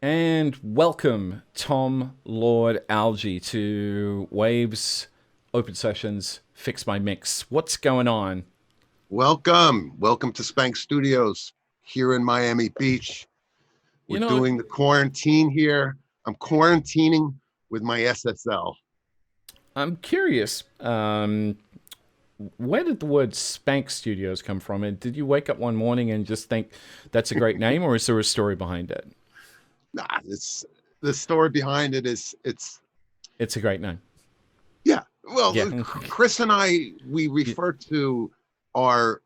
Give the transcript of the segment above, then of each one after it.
And welcome, Tom Lord Algie, to Waves Open Sessions Fix My Mix. What's going on? Welcome to Spank Studios here in Miami Beach. We're doing the quarantine here. I'm quarantining with my SSL. I'm curious, where did the word Spank Studios come from? And did you wake up one morning and just think that's a great name, or is there a story behind it? Nah, the story behind it is it's a great name. Yeah. Well, yeah. Chris and we refer to our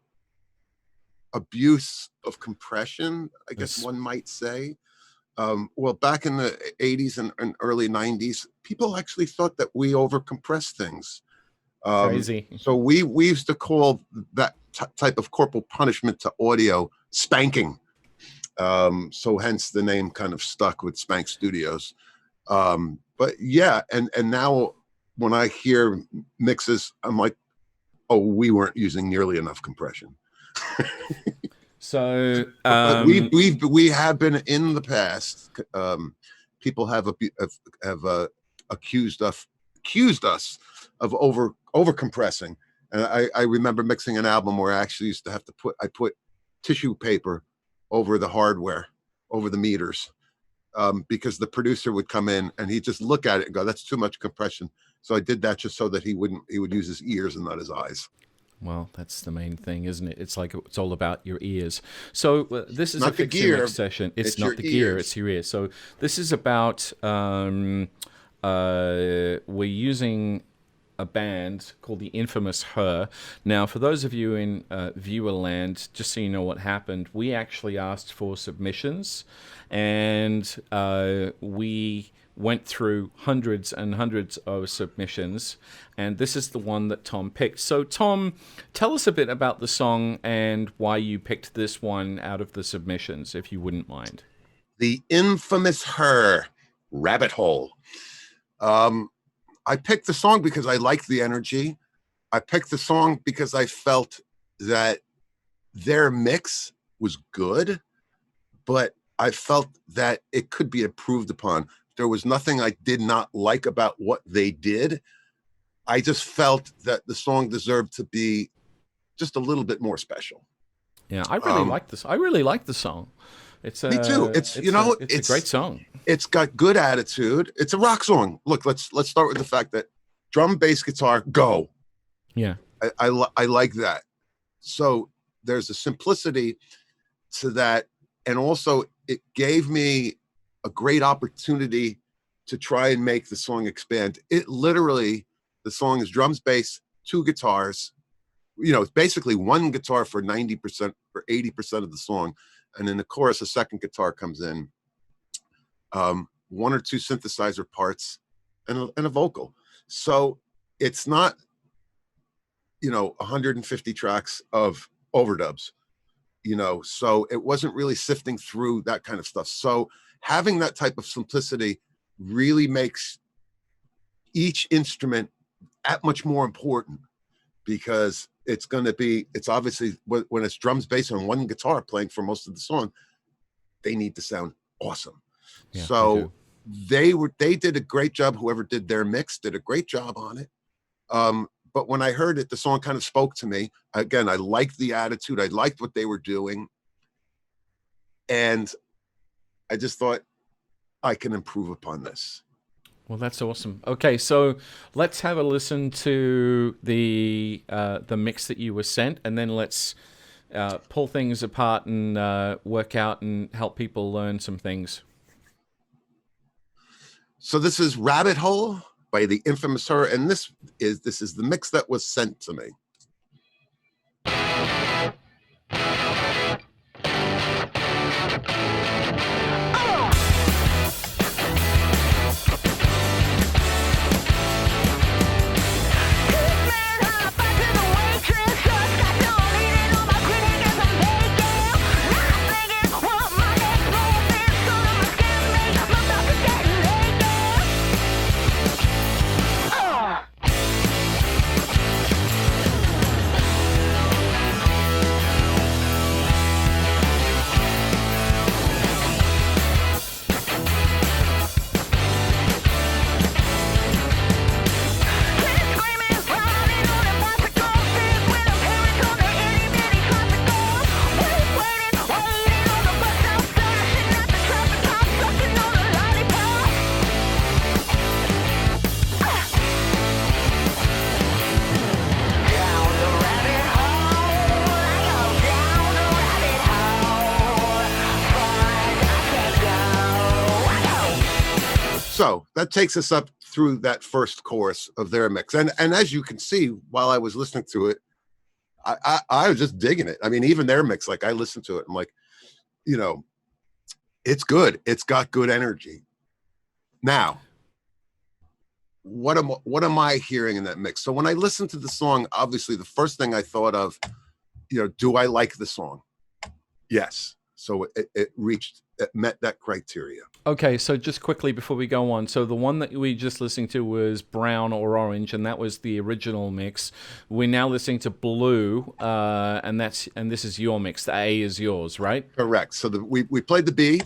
abuse of compression, I guess one might say. Well, back in the 80s and early 90s, people actually thought that we overcompressed things. Crazy. So we used to call that type of corporal punishment to audio spanking. So hence the name kind of stuck with Spank Studios. But yeah, and now when I hear mixes, I'm like, oh, we weren't using nearly enough compression. So we have been in the past. People have accused us of over compressing. And I remember mixing an album where I actually used to have to put tissue paper over the hardware, over the meters, because the producer would come in and he'd just look at it and go, "That's too much compression." So I did that just so that he would use his ears and not his eyes. Well, that's the main thing, isn't it? It's like it's all about your ears. So this is a Fix Your Mix session. It's not the gear, it's your ears. So this is about we're using a band called the infamous Her. Now, for those of you in viewer land, just so you know what happened, we actually asked for submissions, and we went through hundreds and hundreds of submissions, and this is the one that Tom picked. So, Tom, tell us a bit about the song and why you picked this one out of the submissions, if you wouldn't mind. The infamous Her, Rabbit Hole. I picked the song because I liked the energy. I picked the song because I felt that their mix was good, but I felt that it could be improved upon. There was nothing I did not like about what they did. I just felt that the song deserved to be just a little bit more special. Yeah, I really like this. I really like the song. Me too. It's a great song. It's got good attitude. It's a rock song. Look, let's start with the fact that drum, bass, guitar, go. Yeah, I like that. So there's a simplicity to that, and also it gave me a great opportunity to try and make the song expand. It literally, the song is drums, bass, two guitars. It's basically one guitar for 90% or 80% of the song. And in the chorus, a second guitar comes in, one or two synthesizer parts, and a vocal. So it's not, 150 tracks of overdubs, so it wasn't really sifting through that kind of stuff. So having that type of simplicity really makes each instrument that much more important, because it's obviously when it's drums, bass, and one guitar playing for most of the song, they need to sound awesome. Yeah, so they did a great job. Whoever did their mix did a great job on it. But when I heard it, the song kind of spoke to me. Again, I liked the attitude. I liked what they were doing. And I just thought I can improve upon this. Well, that's awesome. Okay, so let's have a listen to the mix that you were sent, and then let's pull things apart and work out and help people learn some things. So this is Rabbit Hole by the infamous Her, and this is the mix that was sent to me. So that takes us up through that first chorus of their mix. And as you can see, while I was listening to it, I was just digging it. I mean, even their mix, like I listened to it, I'm like, you know, it's good. It's got good energy. Now, what am I hearing in that mix? So when I listened to the song, obviously the first thing I thought of, do I like the song? Yes. So it met that criteria. Okay, so just quickly before we go on, so the one that we just listened to was Brown or Orange, and that was the original mix. We're now listening to Blue, and this is your mix. The A is yours, right? Correct. So we played the B,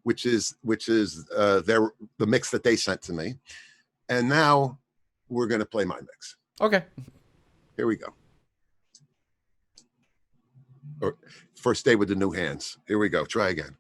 which is the mix that they sent to me, and now we're going to play my mix. Okay. Here we go. Or first day with the new hands. Here we go. Try again.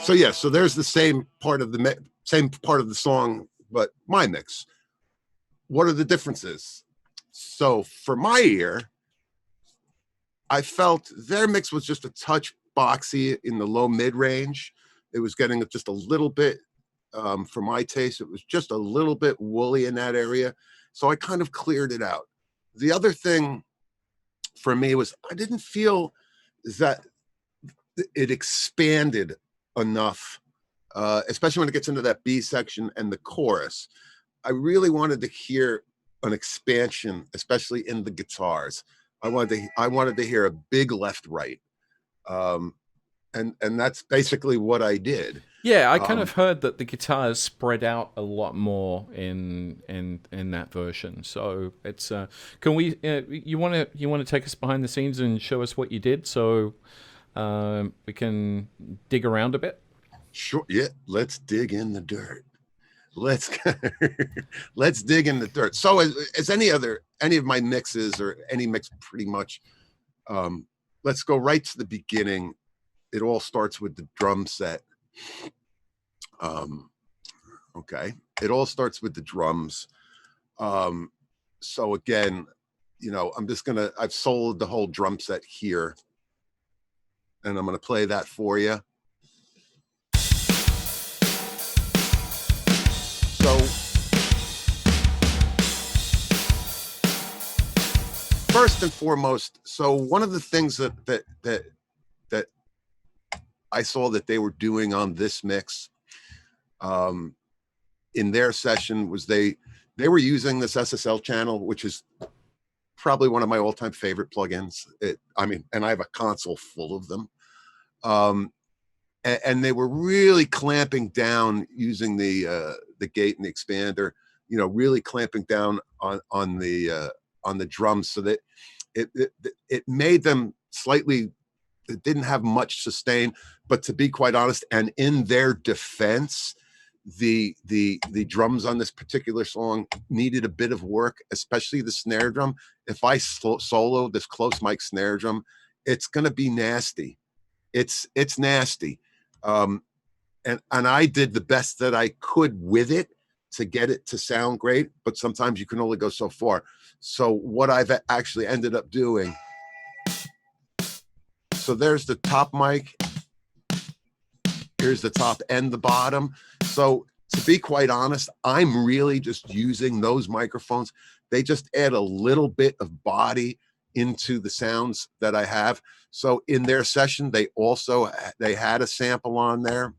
So yeah, so there's the same part of the song, but my mix. What are the differences? So for my ear, I felt their mix was just a touch boxy in the low mid range. It was getting just a little bit, for my taste, it was just a little bit woolly in that area. So I kind of cleared it out. The other thing for me was I didn't feel that it expanded enough, especially when it gets into that B section and the chorus. I really wanted to hear an expansion, especially in the guitars. I wanted to hear a big left right, and that's basically what I did. Yeah, I kind of heard that the guitars spread out a lot more in that version. So it's can we you want to take us behind the scenes and show us what you did so we can dig around a bit? Sure. Yeah. Let's dig in the dirt. Let's dig in the dirt. So as any of my mixes or any mix pretty much, let's go right to the beginning. It all starts with the drum set. Okay. It all starts with the drums. So again, I've soloed the whole drum set here, and I'm going to play that for you. So first and foremost, so one of the things that I saw that they were doing on this mix, in their session, was they were using this SSL channel, which is probably one of my all-time favorite plugins. And I have a console full of them. And they were really clamping down using the gate and the expander, really clamping down on the drums, so that it made them slightly. It didn't have much sustain, but to be quite honest, and in their defense, the drums on this particular song needed a bit of work, especially the snare drum. If I solo this close mic snare drum, it's going to be nasty. It's nasty. And I did the best that I could with it to get it to sound great, but sometimes you can only go so far. So what I've actually ended up doing, so there's the top mic, here's the top and the bottom. So to be quite honest, I'm really just using those microphones. They just add a little bit of body into the sounds that I have. So in their session, they had a sample on there.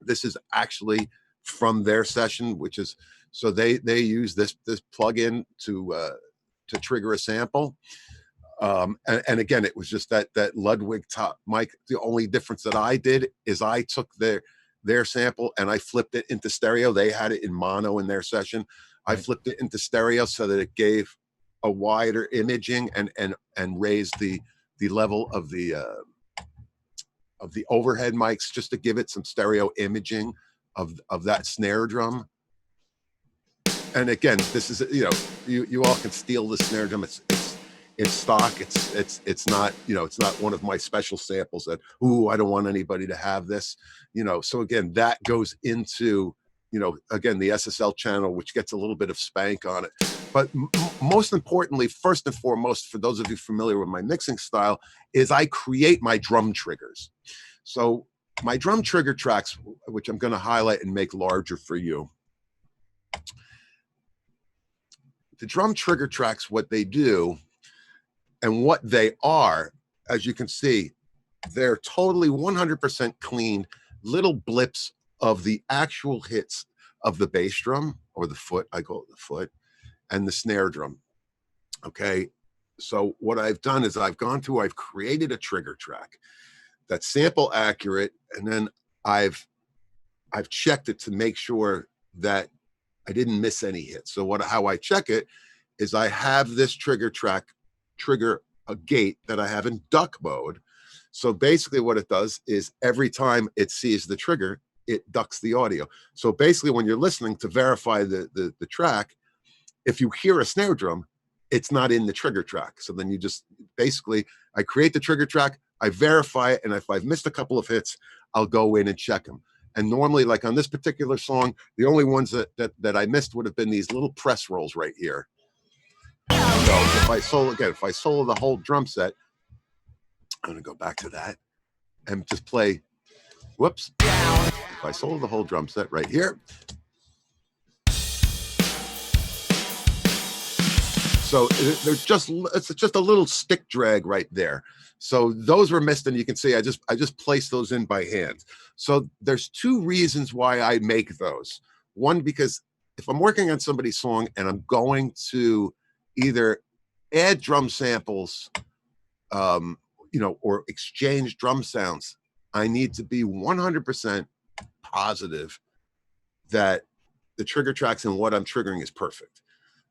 This is actually from their session, which is, so they use this plugin to trigger a sample. And again, it was just that Ludwig top mic. The only difference that I did is I took their sample and I flipped it into stereo. They had it in mono in their session. I flipped it into stereo so that it gave a wider imaging and raised the level of the overhead mics, just to give it some stereo imaging of that snare drum. And again, this is, you all can steal the snare drum. It's stock. It's not, it's not one of my special samples that, ooh, I don't want anybody to have this, so again, that goes into, again, the SSL channel, which gets a little bit of spank on it. But most importantly, first and foremost, for those of you familiar with my mixing style, is I create my drum triggers. So my drum trigger tracks, which I'm going to highlight and make larger for you. The drum trigger tracks, what they do and what they are, as you can see, they're totally 100% clean little blips of the actual hits of the bass drum, or the foot, I call it the foot, and the snare drum. Okay, so what I've done is I've created a trigger track that's sample accurate, and then I've checked it to make sure that I didn't miss any hits. So how I check it is I have this trigger track trigger a gate that I have in duck mode. So basically what it does is every time it sees the trigger, it ducks the audio. So basically when you're listening to verify the track, if you hear a snare drum, it's not in the trigger track. So then you just basically, I create the trigger track, I verify it, and if I've missed a couple of hits, I'll go in and check them. And normally, like on this particular song, the only ones that I missed would have been these little press rolls right here. So if I solo the whole drum set, I'm gonna go back to that and just play, whoops. If I solo the whole drum set right here. So it's just a little stick drag right there. So those were missed, and you can see I just placed those in by hand. So there's two reasons why I make those. One, because if I'm working on somebody's song and I'm going to either add drum samples, or exchange drum sounds, I need to be 100% positive that the trigger tracks and what I'm triggering is perfect.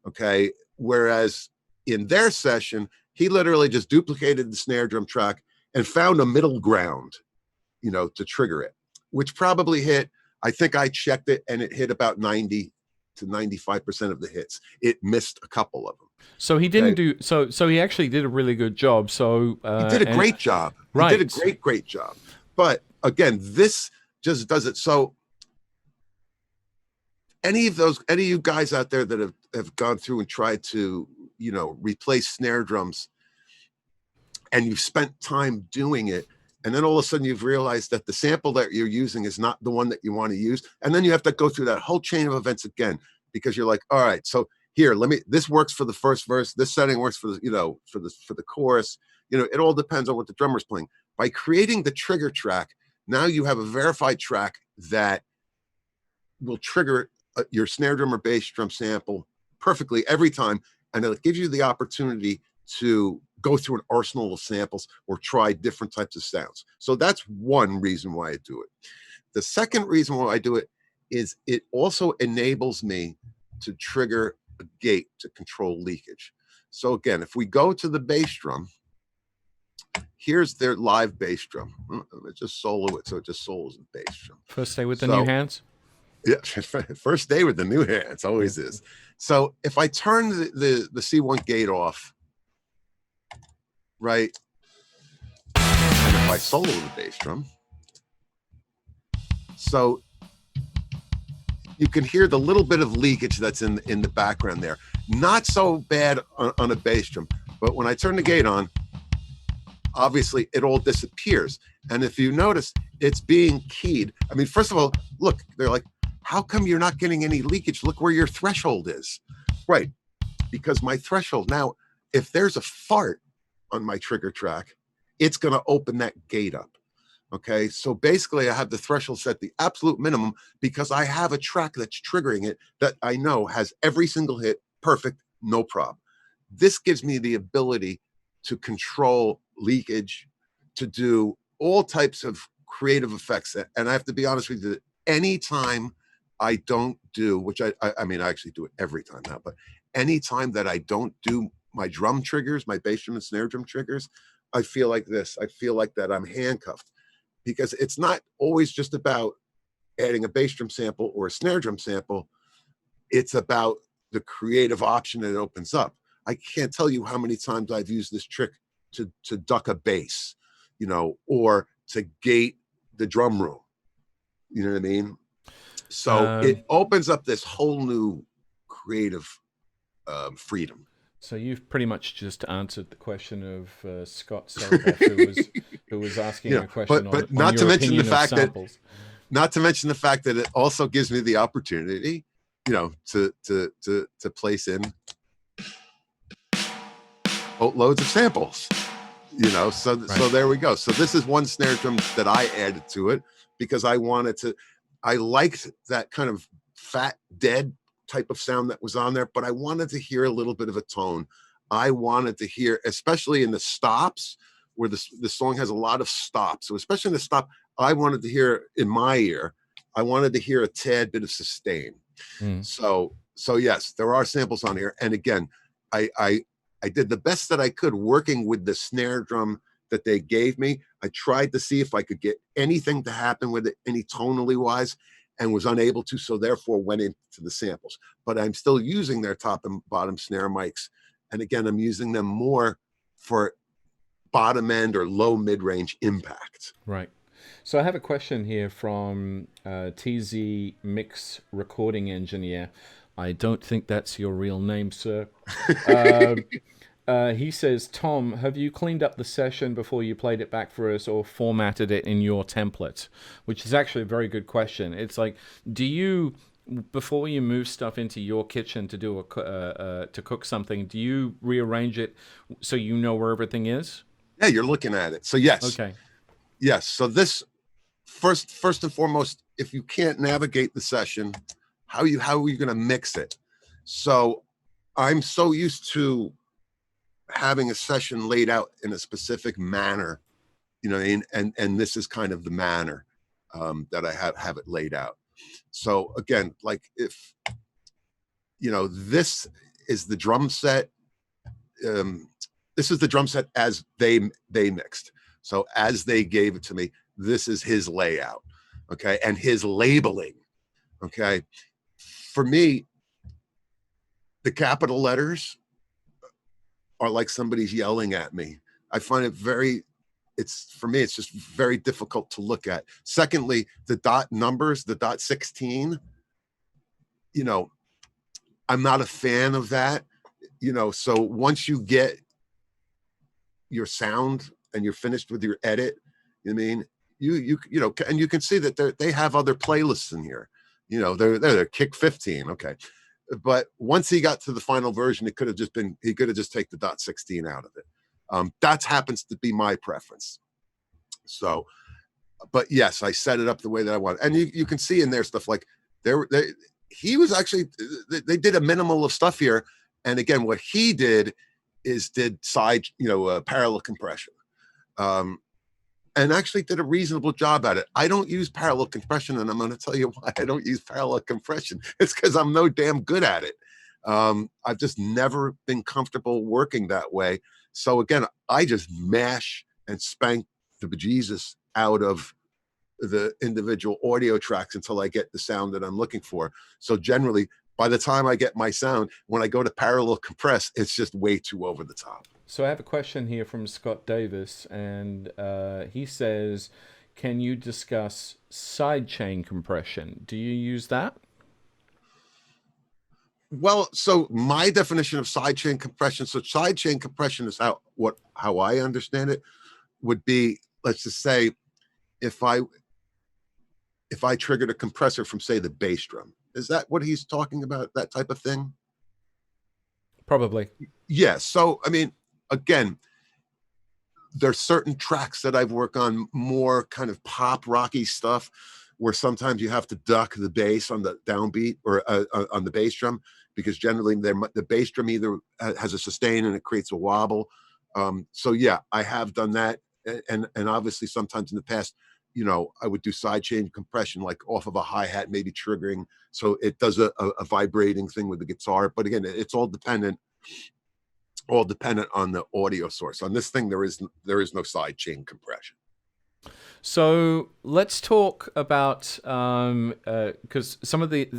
Okay. Whereas in their session, he literally just duplicated the snare drum track and found a middle ground, to trigger it, which probably hit, I think I checked it and it hit about 90 to 95% of the hits. It missed a couple of them. So he didn't do, so he actually did a really good job. So he did a great job. Right. He did a great job. But again, this just does it. So any of you guys out there that have gone through and tried to, replace snare drums, and you've spent time doing it, and then all of a sudden you've realized that the sample that you're using is not the one that you want to use, and then you have to go through that whole chain of events again, because you're like, all right, so here, this works for the first verse, this setting works for the, for the chorus, it all depends on what the drummer's playing. By creating the trigger track, now you have a verified track that will trigger your snare drum or bass drum sample perfectly every time, and it gives you the opportunity to go through an arsenal of samples or try different types of sounds. So that's one reason why I do it. The second reason why I do it is it also enables me to trigger a gate to control leakage. So again, if we go to the bass drum, here's their live bass drum. Let's just solo it, so it just solos the bass drum. First day with the new hands? Yeah, first day with the new hands, always is. So if I turn the C1 gate off, right, and if I solo the bass drum, so you can hear the little bit of leakage that's in the background there. Not so bad on a bass drum, but when I turn the gate on, obviously it all disappears. And if you notice, it's being keyed. I mean, first of all, look, they're like, how come you're not getting any leakage? Look where your threshold is. Right, because my threshold now, if there's a fart on my trigger track, it's going to open that gate up. Okay, so basically I have the threshold set the absolute minimum because I have a track that's triggering it that I know has every single hit perfect, no problem. This gives me the ability to control leakage, to do all types of creative effects. And I have to be honest with you, anytime I don't do, which I mean, I actually do it every time now, but anytime that I don't do my drum triggers, my bass drum and snare drum triggers, I feel like this. I feel like that I'm handcuffed, because it's not always just about adding a bass drum sample or a snare drum sample. It's about the creative option that it opens up. I can't tell you how many times I've used this trick to duck a bass, or to gate the drum room. You know what I mean? So Um, it opens up this whole new creative freedom. so you've pretty much just answered the question of Scott Selkoff, who was asking a question But on not to your mention the opinion of fact that samples. it also gives me the opportunity, to place in boatloads of samples. So Right. there we go. So this is one snare drum that I added to it because I liked that kind of fat dead type of sound that was on there, but I wanted to hear a little bit of a tone. I wanted to hear, especially in the stops where the song has a lot of stops. So especially in the stop, I wanted to hear in my ear, I wanted to hear a tad bit of sustain. Mm. So yes, there are samples on here. And again, I did the best that I could working with the snare drum that they gave me. I tried to see if I could get anything to happen with it, any tonally wise, and was unable to. So therefore went into the samples. But I'm still using their top and bottom snare mics. And again, I'm using them more for bottom end or low mid range impact. Right. So I have a question here from TZ Mix Recording Engineer. I don't think that's your real name, sir. Uh, he says, Tom, have you cleaned up the session before you played it back for us or formatted it in your template? Which is actually a very good question. It's like, do you, before you move stuff into your kitchen to do to cook something, do you rearrange it so you know where everything is? Yeah, you're looking at it. So yes, Okay. yes. So this first and foremost, if you can't navigate the session, how are you going to mix it? So I'm so used to having a session laid out in a specific manner, and this is kind of the manner that I have it laid out. So again, like if this is the drum set. This is the drum set as they mixed. So as they gave it to me, this is his layout, okay, and his labeling, okay. For me, the capital letters are like somebody's yelling at me. I find it for me, it's just very difficult to look at. Secondly, the dot numbers, the dot 16, I'm not a fan of that, so once you get your sound and you're finished with your edit, I mean, and you can see that they have other playlists in here. They're kick 15, okay. But once he got to the final version, he could have just take the dot 16 out of it. That happens to be my preference. So, but yes, I set it up the way that I want, and you can see in there stuff like he was actually they did a minimal of stuff here, and again, what he did is did side parallel compression, and actually did a reasonable job at it. I don't use parallel compression, and I'm going to tell you why I don't use parallel compression. It's because I'm no damn good at it. I've just never been comfortable working that way. So again, I just mash and spank the bejesus out of the individual audio tracks until I get the sound that I'm looking for. So generally, by the time I get my sound, when I go to parallel compress, it's just way too over the top. So I have a question here from Scott Davis, and he says, "Can you discuss sidechain compression? Do you use that?" Well, so my definition of sidechain compression. So sidechain compression is how I understand it would be. Let's just say if I triggered a compressor from say the bass drum, is that what he's talking about? That type of thing? Probably. Yes. So I mean, again, there's certain tracks that I've worked on, more kind of pop rocky stuff, where sometimes you have to duck the bass on the downbeat, or on the bass drum, because generally the bass drum either has a sustain and it creates a wobble. So yeah, I have done that, and obviously sometimes in the past, I would do sidechain compression, like off of a hi-hat, maybe triggering, so it does a vibrating thing with the guitar. But again, it's all dependent on the audio source. On this thing, there is no sidechain compression. So let's talk about because some of the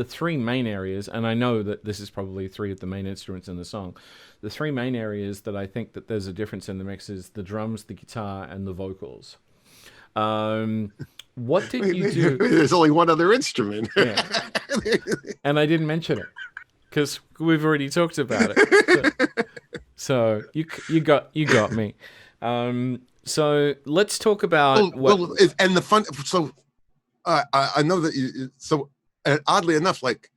three main areas, and I know that this is probably three of the main instruments in the song. The three main areas that I think that there's a difference in the mix is the drums, the guitar, and the vocals. What did you do? There's only one other instrument. Yeah. And I didn't mention it because we've already talked about it. So you got me. So let's talk about and the fun. So I know that you. So oddly enough, like,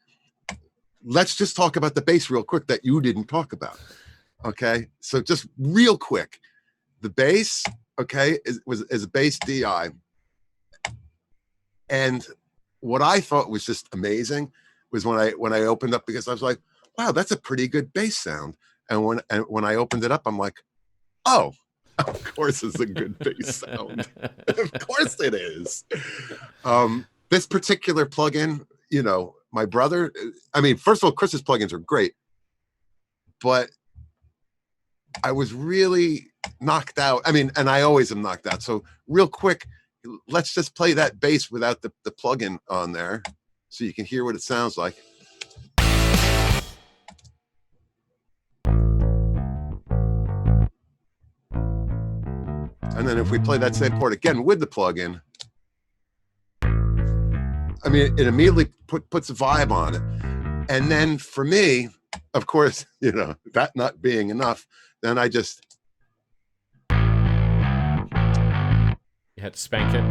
let's just talk about the bass real quick that you didn't talk about. Okay, so just real quick, the bass, okay, is a bass DI, and what I thought was just amazing was when I opened up, because I was like, wow, that's a pretty good bass sound, and when I opened it up, I'm like, oh, of course it's a good bass sound. Of course it is. This particular plugin, my brother, I mean, first of all, Chris's plugins are great, but I was really knocked out. I mean, and I always am knocked out. So real quick, let's just play that bass without the plugin on there so you can hear what it sounds like. And then if we play that same chord again with the plugin, I mean, it immediately puts a vibe on it. And then for me, of course, that not being enough, then I just... You had to spank it.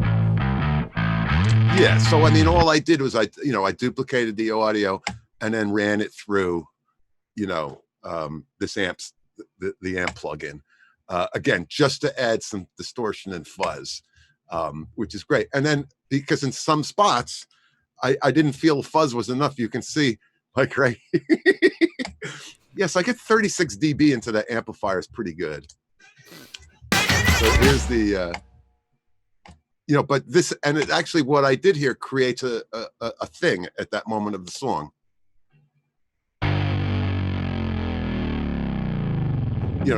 Yeah, so I mean, all I did was I duplicated the audio and then ran it through, this amps, the amp plugin. Again, just to add some distortion and fuzz, which is great. And then, because in some spots, I didn't feel fuzz was enough. You can see, like, right. Yes, I get 36 dB into the amplifier is pretty good. So here's the, but this, and it actually, what I did here creates a thing at that moment of the song.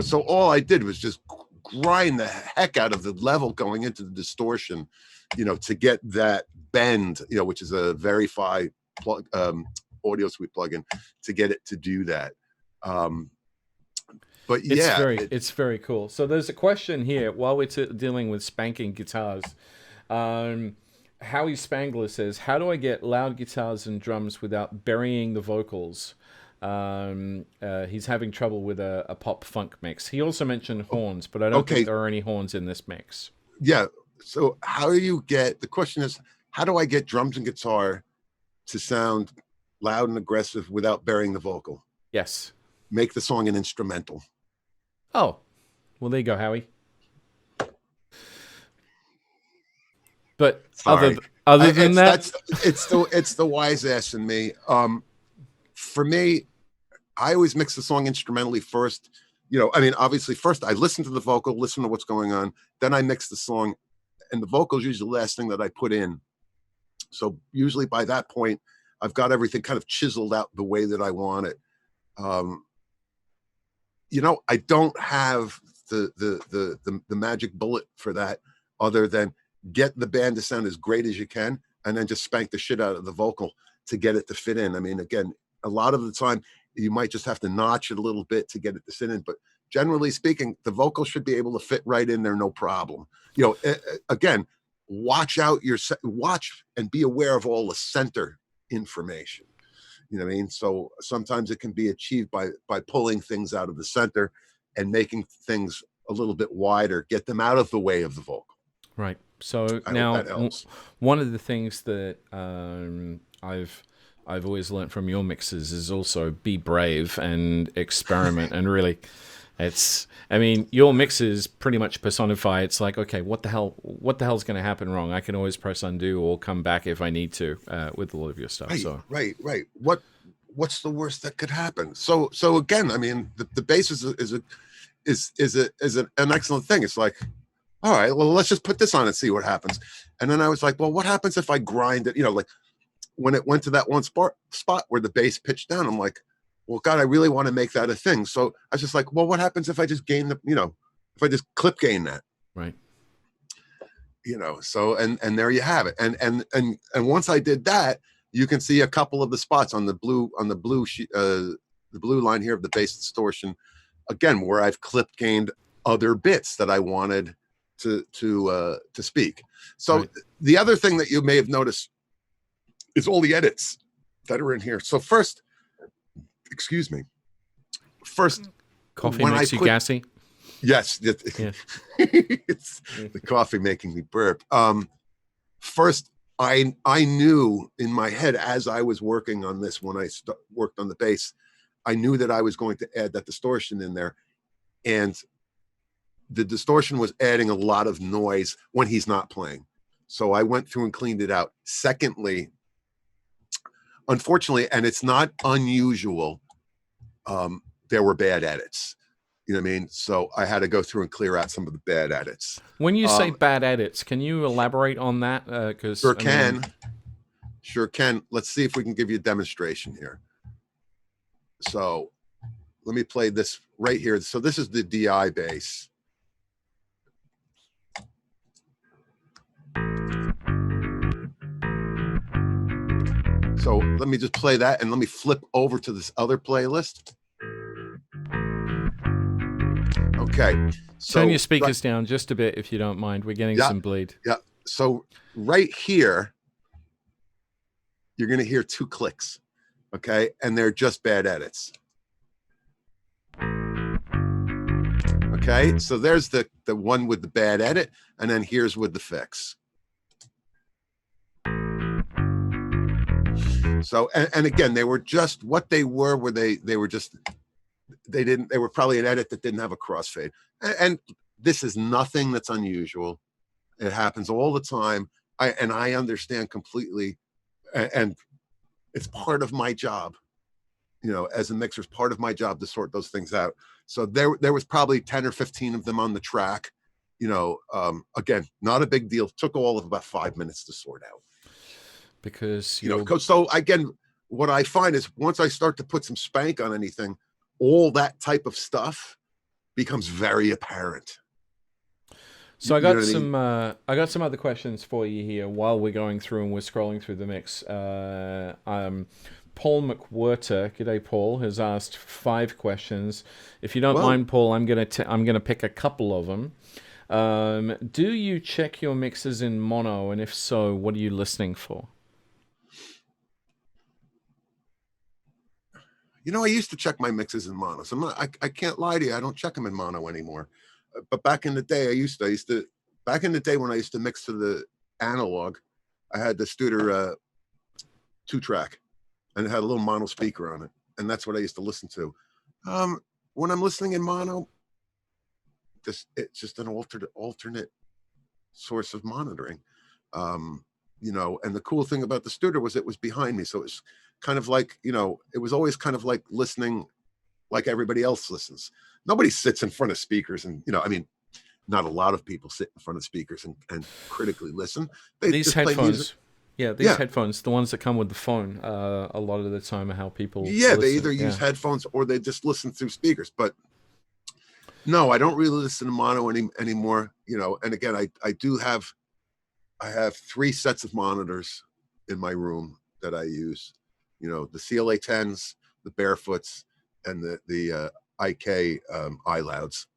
So all I did was just grind the heck out of the level going into the distortion, to get that bend, which is a Verify audio suite plugin, to get it to do that. But yeah, it's very cool. So there's a question here while we're dealing with spanking guitars. Howie Spangler says, how do I get loud guitars and drums without burying the vocals? He's having trouble with a pop funk mix. He also mentioned horns, but I don't think there are any horns in this mix. Yeah. So the question is, how do I get drums and guitar to sound loud and aggressive without burying the vocal? Yes. Make the song an instrumental. Oh, well, there you go, Howie. But Sorry. other than that, it's the wise ass in me. For me, I always mix the song instrumentally first. I mean, obviously, first I listen to the vocal, listen to what's going on, then I mix the song, and the vocal is usually the last thing that I put in. So usually by that point, I've got everything kind of chiseled out the way that I want it. I don't have the magic bullet for that, other than get the band to sound as great as you can, and then just spank the shit out of the vocal to get it to fit in. I mean, again, a lot of the time you might just have to notch it a little bit to get it to sit in, but generally speaking, the vocal should be able to fit right in there, no problem. Again, watch and be aware of all the center information. You know what I mean? So sometimes it can be achieved by pulling things out of the center and making things a little bit wider, get them out of the way of the vocal. Right. So now, one of the things that I've always learned from your mixes is also be brave and experiment and really It's, I mean, your mixes pretty much personify. It's like, okay, what the hell's going to happen wrong? I can always press undo or come back if I need to with a lot of your stuff. Right, So right. What's the worst that could happen? So again, I mean, the bass is an excellent thing. It's like, all right, well, let's just put this on and see what happens. And then I was like, well, what happens if I grind it? You know, like when it went to that one spot where the bass pitched down, I'm like, well, God, I really want to make that a thing. So I was just like, well, what happens if I just gain the, you know, if I just clip gain that, right. you know? So and there you have it. And once I did that, you can see a couple of the spots on the blue the blue line here of the bass distortion, again, where I've clip gained other bits that I wanted to speak. So Right. the other thing that you may have noticed is all the edits that are in here. So first, excuse me, first Coffee when I makes you put gassy. yes, Yeah. it's the coffee making me burp. First, I knew in my head as I was working on this when I worked on the bass, I knew that I was going to add that distortion in there, and the distortion was adding a lot of noise when he's not playing. So I went through and cleaned it out. Secondly, unfortunately, and it's not unusual, there were bad edits. You know what I mean? So I had to go through and clear out some of the bad edits. When you say bad edits, can you elaborate on that? Because Sure can. Sure can. Let's see if we can give you a demonstration here. So let me play this right here. So this is the DI bass. So let me just play that and let me flip over to this other playlist. Okay. So turn your speakers down just a bit if you don't mind. We're getting some bleed. Yeah. So right here, you're going to hear 2 clicks. Okay. And they're just bad edits. Okay. So there's the one with the bad edit. And then here's with the fix. So, and again, they were just what they were they were just, they were probably an edit that didn't have a crossfade. And this is nothing that's unusual. It happens all the time. I understand completely. And it's part of my job, you know, as a mixer, it's part of my job to sort those things out. So there was probably 10 or 15 of them on the track, you know, again, not a big deal. Took all of about 5 minutes to sort out. Because you know, so again, what I find is once I start to put some spank on anything, all that type of stuff becomes very apparent. So I got some other questions for you here while we're going through and we're scrolling through the mix. Paul McWhirter, g'day Paul, has asked 5 questions. If you don't mind, Paul, I'm gonna pick a couple of them. Do you check your mixes in mono, and if so, what are you listening for? You know, I used to check my mixes in mono. So I can't lie to you. I don't check them in mono anymore. But back in the day, I used to, back in the day when I used to mix to the analog, I had the Studer 2-track and it had a little mono speaker on it. And that's what I used to listen to. When I'm listening in mono, it's just an alternate source of monitoring. You know, and the cool thing about the Studer was it was behind me. So it was kind of like, you know, it was always kind of like listening like everybody else listens. Nobody sits in front of speakers and, you know, I mean, not a lot of people sit in front of speakers and critically listen. These headphones, headphones, the ones that come with the phone, a lot of the time are how people listen. They either use headphones or they just listen through speakers. But no, I don't really listen to mono anymore, you know. And again, I have 3 sets of monitors in my room that I use, you know, the CLA 10s, the Barefoots, and the IK iLouds.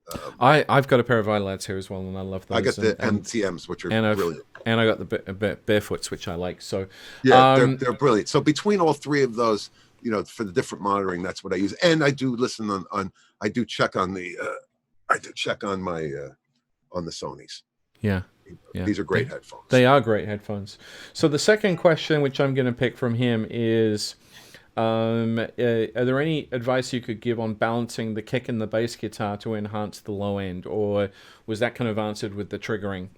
I've got a pair of iLouds here as well, and I love those. I got the MTMs, which are brilliant. And I got the Barefoots, which I like. So yeah, they're brilliant. So between all 3 of those, you know, for the different monitoring, that's what I use. And I do listen on I do check on the my on the Sonys. Yeah. These are great headphones. They are great headphones. So the second question, which I'm going to pick from him, is Are there any advice you could give on balancing the kick and the bass guitar to enhance the low end, or was that kind of answered with the triggering?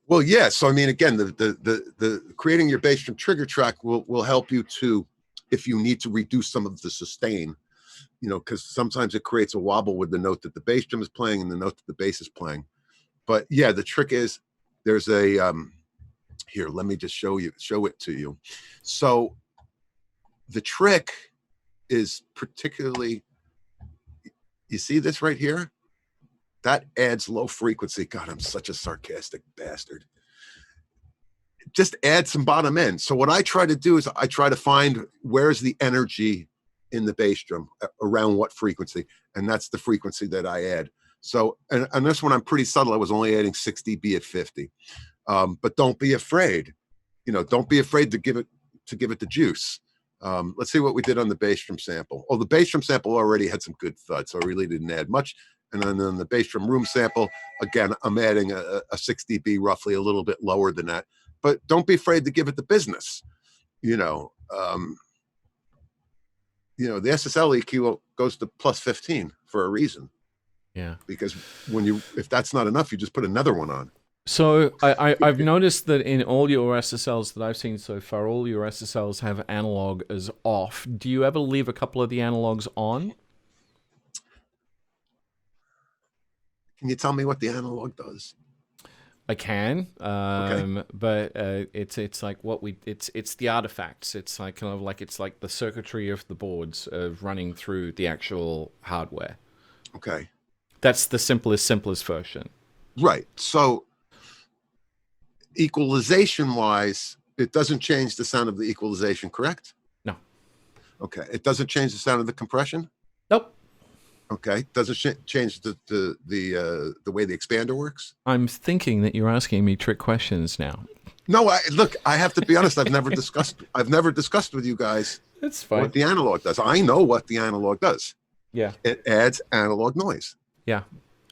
Well, yeah. So I mean, again, the creating your bass drum trigger track will help you to, if you need to reduce some of the sustain, because sometimes it creates a wobble with the note that the bass drum is playing and the note that the bass is playing. But yeah, the trick is there's a here. Let me just show it to you. So the trick is particularly, you see this right here? That adds low frequency. God, I'm such a sarcastic bastard. Just add some bottom end. So what I try to do is I try to find where's the energy in the bass drum, around what frequency, and that's the frequency that I add. So, and this one I'm pretty subtle. I was only adding 6 dB at 50. But don't be afraid. Don't be afraid to give it the juice. Let's see what we did on the bass drum sample. Oh, the bass drum sample already had some good thud, so I really didn't add much. And then on the bass drum room sample, again, I'm adding a 6 dB, roughly a little bit lower than that. But don't be afraid to give it the business. The SSL EQ goes to plus 15 for a reason. Yeah. Because if that's not enough, you just put another one on. So I've noticed that in all your SSLs that I've seen so far, all your SSLs have analog as off. Do you ever leave a couple of the analogs on? Can you tell me what the analog does? I can, Okay. but it's like it's the artifacts. It's like kind of like it's like the circuitry of the boards of running through the actual hardware. Okay. That's the simplest version. Right. So equalization wise, it doesn't change the sound of the equalization, correct? No. Okay. It doesn't change the sound of the compression? Nope. Okay. Doesn't change the way the expander works? I'm thinking that you're asking me trick questions now. No, look, I have to be honest, I've never discussed with you guys That's fine. what the analog does. I know what the analog does. Yeah. It adds analog noise. Yeah.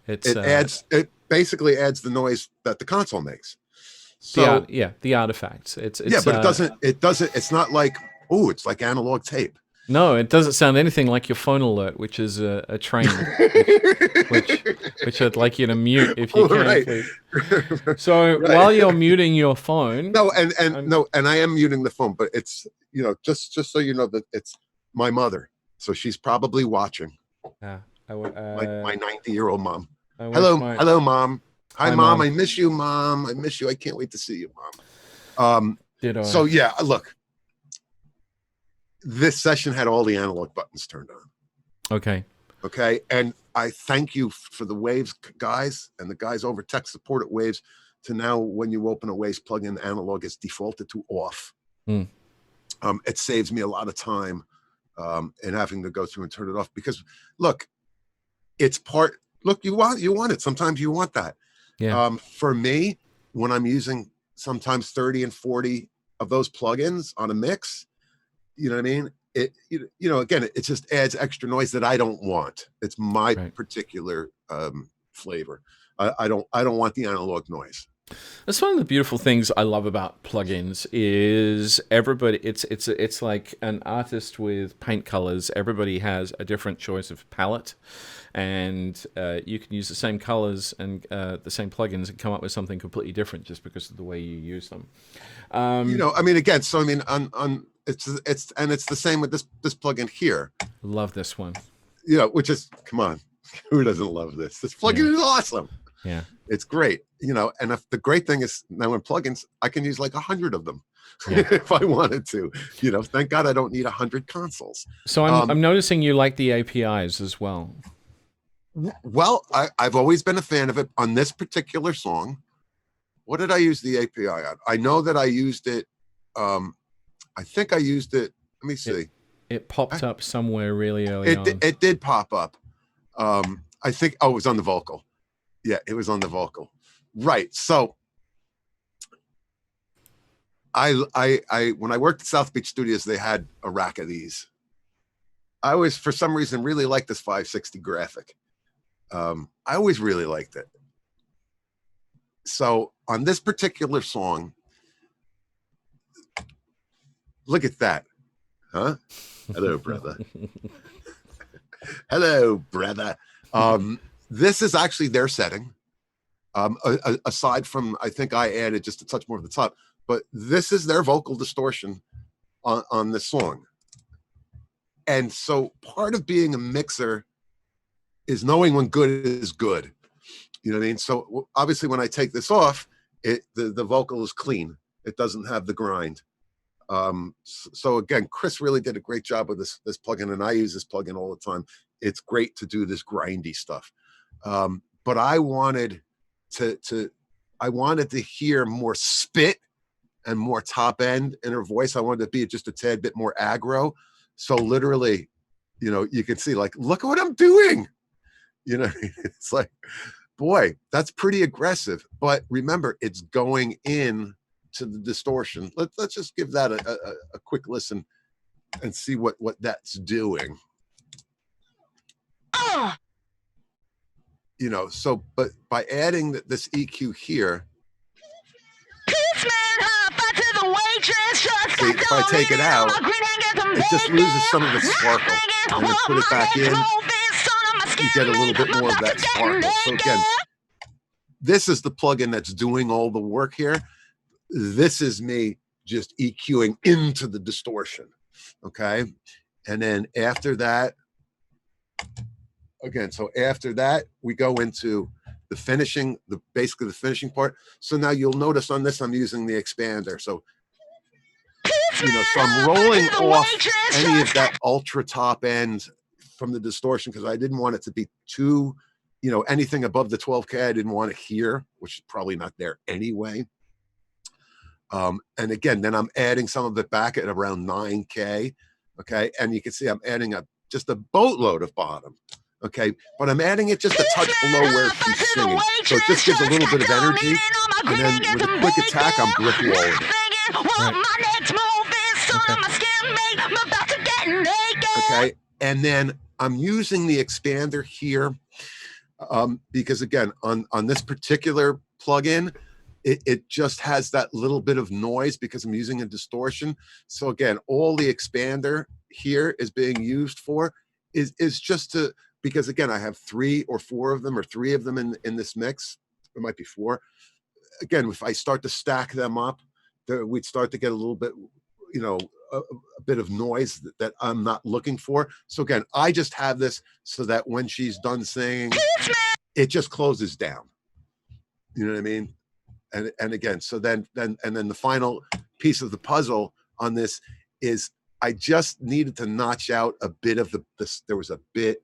It basically adds the noise that the console makes. So the artifacts. But it's not like, it's like analog tape. No, it doesn't sound anything like your phone alert, which is a train, which I'd like you to mute if you can. Right. Please. So while you're muting your phone, and I am muting the phone, but it's just so you know that it's my mother, so she's probably watching. my 90-year-old mom. Hello, mom. Hi, mom. I miss you, mom. I miss you. I can't wait to see you, mom. So yeah, look. This session had all the analog buttons turned on. Okay. And I thank you for the Waves guys and the guys over tech support at Waves to now when you open a Waves plugin, analog is defaulted to off. It saves me a lot of time in having to go through and turn it off because look, you want it. Sometimes you want that. Yeah. For me, when I'm using sometimes 30 and 40 of those plugins on a mix, you know what I mean? Again, it just adds extra noise that I don't want. It's my particular flavor. I don't want the analog noise. That's one of the beautiful things I love about plugins is everybody. It's like an artist with paint colors. Everybody has a different choice of palette, and you can use the same colors and the same plugins and come up with something completely different just because of the way you use them. Again, so I mean, on it's the same with this plugin here. Love this one. Which is, come on, who doesn't love this? This plugin is awesome. Yeah, it's great. And if the great thing is now in plugins, I can use like 100 of them if I wanted to. Thank God I don't need 100 consoles. So I'm noticing you like the APIs as well. Well, I've always been a fan of it. On this particular song, what did I use the API on? I know that I used it. I think I used it. Let me see. It popped up somewhere really early on. It did pop up. I think. Oh, it was on the vocal. Yeah, it was on the vocal. Right. So I when I worked at South Beach Studios, they had a rack of these. I always, for some reason, really liked this 560 graphic. I always really liked it. So on this particular song, look at that. Huh? Hello, brother. Hello, brother. This is actually their setting. Aside from, I think I added just a touch more at the top, but this is their vocal distortion on this song. And so part of being a mixer is knowing when good is good. You know what I mean? So obviously when I take this off, the vocal is clean. It doesn't have the grind. So again, Chris really did a great job with this plugin, and I use this plugin all the time. It's great to do this grindy stuff. But I wanted to hear more spit and more top end in her voice. I wanted to be just a tad bit more aggro. So literally, you can see, like, look at what I'm doing. It's like, boy, that's pretty aggressive. But remember, it's going in to the distortion. Let's just give that a quick listen and see what that's doing. So, but by adding this EQ here, see, if I take it out, it just loses some of the sparkle. And then put it back in, you get a little bit more of that sparkle. So again, this is the plugin that's doing all the work here. This is me just EQing into the distortion. Okay. And then after that, again, so after that, we go into the finishing, basically the finishing part. So now you'll notice on this, I'm using the expander. So, so I'm rolling off any of that ultra top end from the distortion, because I didn't want it to be too, anything above the 12K, I didn't want to hear, which is probably not there anyway. And again, then I'm adding some of it back at around 9K. Okay. And you can see I'm adding just a boatload of bottom. Okay. But I'm adding it just a touch below where she's singing. So it just gives a little bit of energy. And then with a quick attack, I'm brick walling it. Okay. And then I'm using the expander here because, again, on this particular plugin, it just has that little bit of noise because I'm using a distortion. So again, all the expander here is being used for is just to, because again, I have 3 or 4 of them, or 3 of them in this mix. It might be 4. Again, if I start to stack them up, we'd start to get a little bit, a bit of noise that I'm not looking for. So again, I just have this so that when she's done singing, it just closes down. You know what I mean? And again, so then the final piece of the puzzle on this is I just needed to notch out a bit of there was a bit,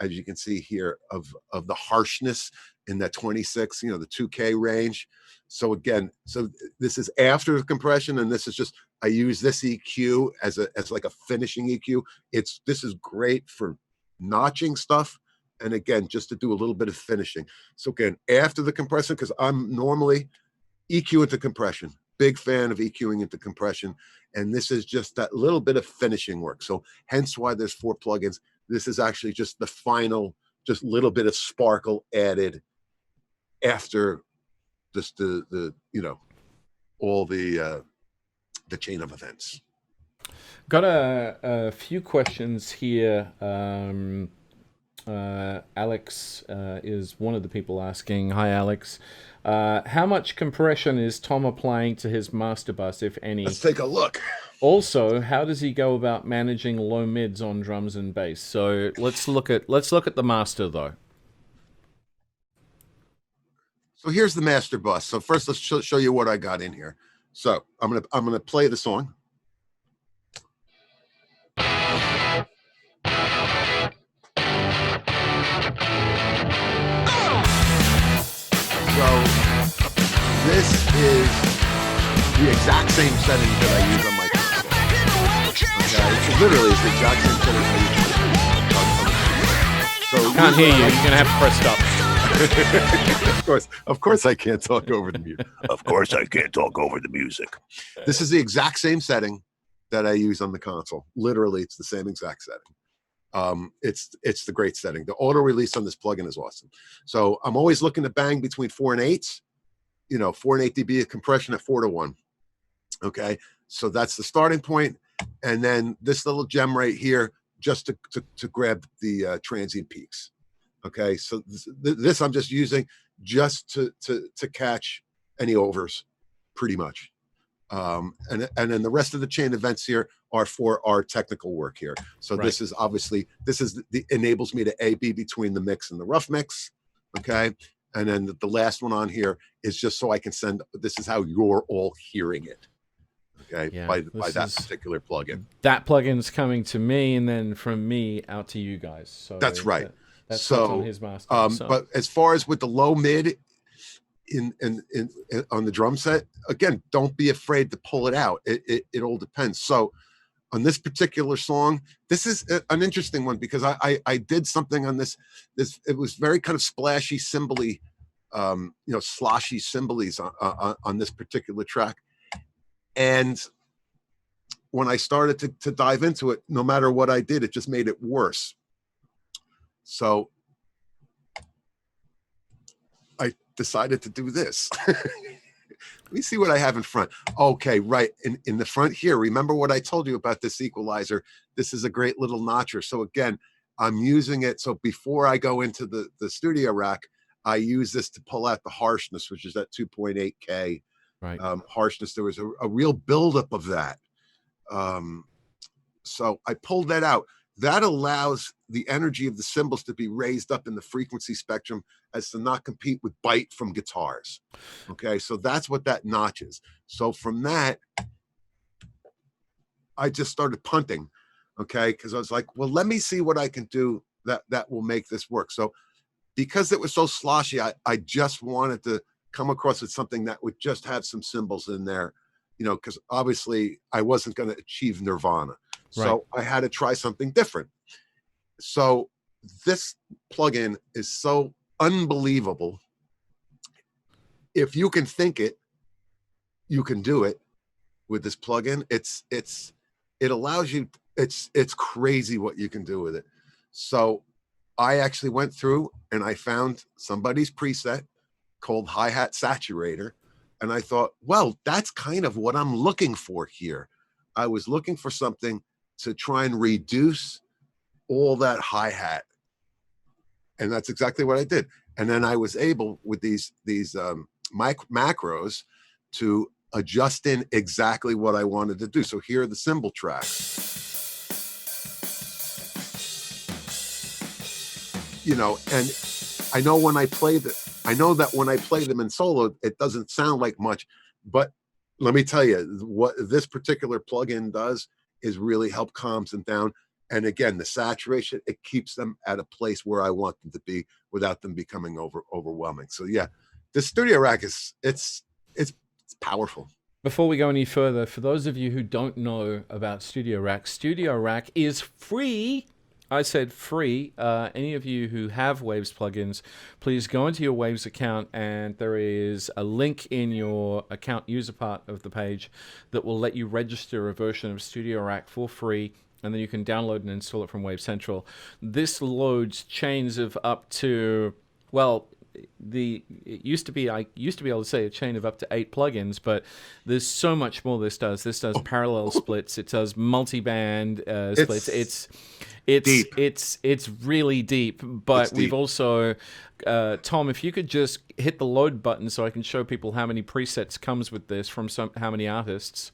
as you can see here, of the harshness in that 26, the 2K range. So again, so this is after the compression, and this is just, I use this EQ as like a finishing EQ. This is great for notching stuff. And again, just to do a little bit of finishing. So again, after the compression, because I'm normally EQ into compression, big fan of EQing into compression. And this is just that little bit of finishing work. So hence why there's 4 plugins. This is actually just the final, just little bit of sparkle added after just all the chain of events. Got a few questions here. Alex is one of the people asking. Hi, Alex. How much compression is Tom applying to his master bus, if any? Let's take a look. Also, how does he go about managing low mids on drums and bass? So let's look at the master though. So here's the master bus. So first, let's show you what I got in here. So I'm gonna play the song. So this is the exact same setting that I use on my console. Okay, so literally it's the exact same setting I use on my console. So can't hear you. You're gonna have to press stop. Of course, I can't talk over the music. Of course, I can't talk over the music. This is the exact same setting that I use on the console. Literally, it's the same exact setting. It's the great setting. The auto release on this plugin is awesome. So I'm always looking to bang between 4 and 8. 4 and 8 dB of compression at 4 to 1. Okay, so that's the starting point. And then this little gem right here, just to grab the transient peaks. Okay, so this I'm just using just to catch any overs, pretty much. And then the rest of the chain events here are for our technical work here. So Right. this is obviously, this is the enables me to A/B between the mix and the rough mix. Okay, and then the last one on here is just so I can send. This is how you're all hearing it. Okay, Yeah, by that particular plugin. That plugin's coming to me, and then from me out to you guys. So That's right. That's what's on his master. But as far as with the low mid in on the drum set, again, don't be afraid to pull it out. It all depends. So on this particular song, this is an interesting one because I did something on this. It was very kind of splashy, cymbally, sloshy cymbalies on this particular track. And when I started to dive into it, no matter what I did, it just made it worse. So I decided to do this. Let me see what I have in front. Okay, right. In the front here, remember what I told you about this equalizer? This is a great little notcher. So again, I'm using it. So before I go into the studio rack, I use this to pull out the harshness, which is that 2.8K right. Harshness. There was a real buildup of that. So I pulled that out. That allows the energy of the cymbals to be raised up in the frequency spectrum as to not compete with bite from guitars. Okay, so that's what that notch is. So from that, I just started punting, okay, because I was like, well, let me see what I can do that will make this work. So because it was so sloshy, I just wanted to come across with something that would just have some cymbals in there, because obviously I wasn't going to achieve nirvana. So I had to try something different. So this plugin is so unbelievable. If you can think it, you can do it with this plugin. It allows you, it's crazy what you can do with it. So I actually went through and I found somebody's preset called Hi-Hat Saturator. And I thought, well, that's kind of what I'm looking for here. I was looking for something to try and reduce all that hi-hat. And that's exactly what I did. And then I was able with these macros to adjust in exactly what I wanted to do. So here are the cymbal tracks. And I know when I play that when I play them in solo, it doesn't sound like much, but let me tell you what this particular plugin does is really help calms them down. And again, the saturation, it keeps them at a place where I want them to be without them becoming overwhelming. So yeah, the studio rack it's powerful. Before we go any further, for those of you who don't know about Studio Rack is free. I said free. Any of you who have Waves plugins, please go into your Waves account, and there is a link in your account user part of the page that will let you register a version of Studio Rack for free, and then you can download and install it from Wave Central. This loads chains of up to, well, I used to be able to say a chain of up to 8 plugins, but there's so much more this does. This does parallel splits. It does multi-band splits. It's really deep. But we've also, Tom, if you could just hit the load button so I can show people how many presets comes with this from how many artists.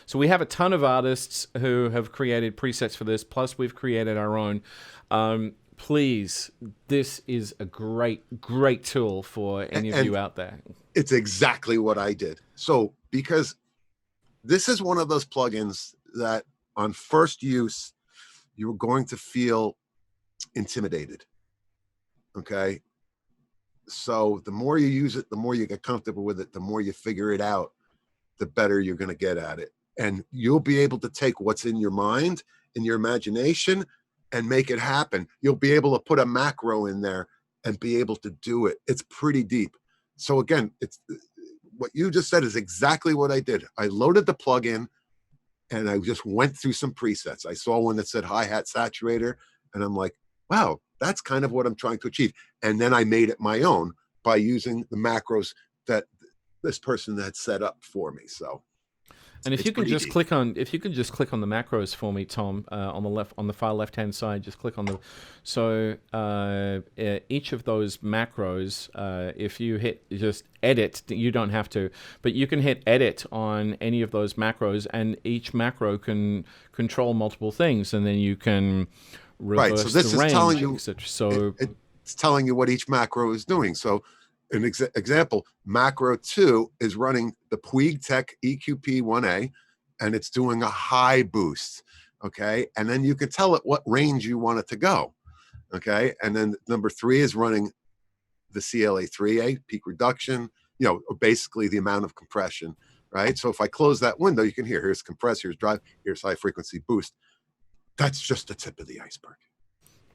So we have a ton of artists who have created presets for this, plus we've created our own. Please, this is a great tool for any of you out there. It's exactly what I did. So because this is one of those plugins that on first use, you're going to feel intimidated. Okay. So the more you use it, the more you get comfortable with it, the more you figure it out, the better you're going to get at it. And you'll be able to take what's in your mind, in your imagination, and make it happen. You'll be able to put a macro in there and be able to do it. It's pretty deep. So again, it's what you just said is exactly what I did. I loaded the plugin and I just went through some presets. I saw one that said Hi-Hat Saturator, and I'm like, wow, that's kind of what I'm trying to achieve. And then I made it my own by using the macros that this person had set up for me. So And if It's you can pretty just neat. click on the macros for me, Tom, on the left, on the far left hand side, just click on the. So each of those macros, if you hit just edit, you don't have to, but you can hit edit on any of those macros, and each macro can control multiple things, and then you can Right. So reverse the this is telling range, you, etc. So it's telling you what each macro is doing. So an example, macro 2 is running the Puig Tech EQP1A, and it's doing a high boost. Okay. And then you can tell it what range you want it to go. Okay. And then number 3 is running the CLA3A, peak reduction, basically the amount of compression. Right. So if I close that window, you can here's compress, here's drive, here's high frequency boost. That's just the tip of the iceberg.